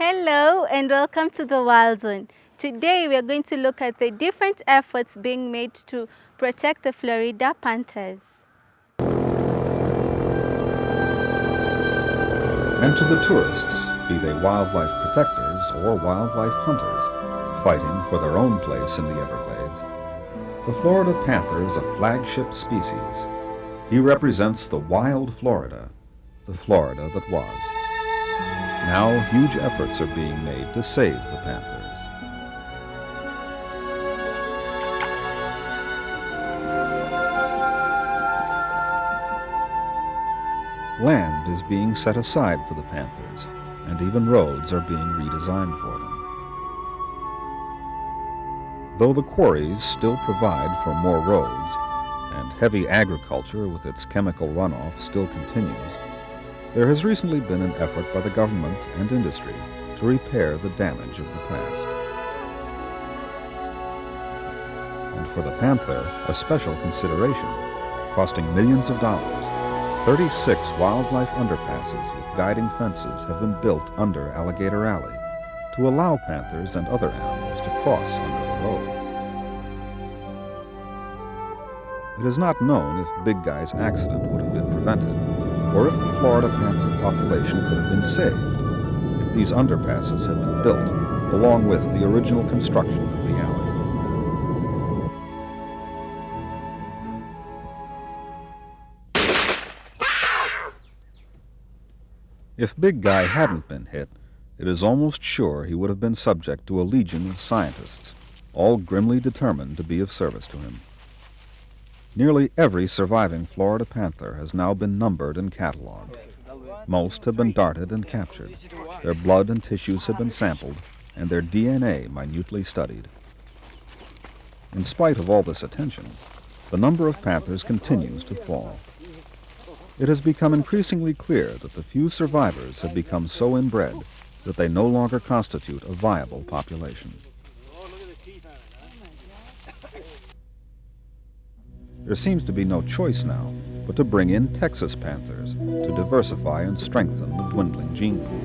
Hello and welcome to the Wild Zone. Today we are going to look at the different efforts being made to protect the Florida panthers. And to the tourists, be they wildlife protectors or wildlife hunters, fighting for their own place in the Everglades, the Florida panther is a flagship species. He represents the wild Florida, the Florida that was. Now huge efforts are being made to save the panthers. Land is being set aside for the panthers, and even roads are being redesigned for them. Though the quarries still provide for more roads, and heavy agriculture with its chemical runoff still continues, there has recently been an effort by the government and industry to repair the damage of the past. And for the panther, a special consideration, costing millions of dollars, 36 wildlife underpasses with guiding fences have been built under Alligator Alley to allow panthers and other animals to cross under the road. It is not known if Big Guy's accident would have been prevented, or if the Florida panther population could have been saved if these underpasses had been built along with the original construction of the alley. If Big Guy hadn't been hit, it is almost sure he would have been subject to a legion of scientists, all grimly determined to be of service to him. Nearly every surviving Florida panther has now been numbered and cataloged. Most have been darted and captured. Their blood and tissues have been sampled, and their DNA minutely studied. In spite of all this attention, the number of panthers continues to fall. It has become increasingly clear that the few survivors have become so inbred that they no longer constitute a viable population. There seems to be no choice now but to bring in Texas panthers to diversify and strengthen the dwindling gene pool.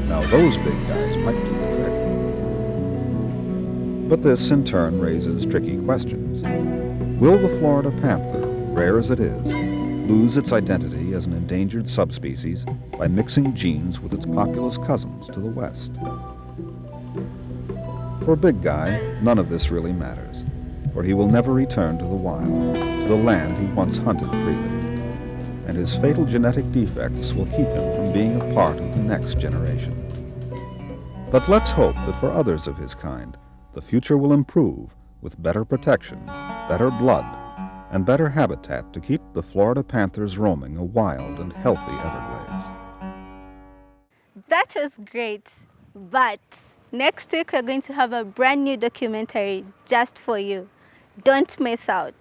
Now those big guys might do the trick. But this in turn raises tricky questions. Will the Florida panther, rare as it is, lose its identity as an endangered subspecies by mixing genes with its populous cousins to the west? For Big Guy, none of this really matters, for he will never return to the wild, to the land he once hunted freely, and his fatal genetic defects will keep him from being a part of the next generation. But let's hope that for others of his kind, the future will improve with better protection, better blood, and better habitat to keep the Florida panthers roaming a wild and healthy Everglades. That was great, but next week we're going to have a brand new documentary just for you. Don't miss out.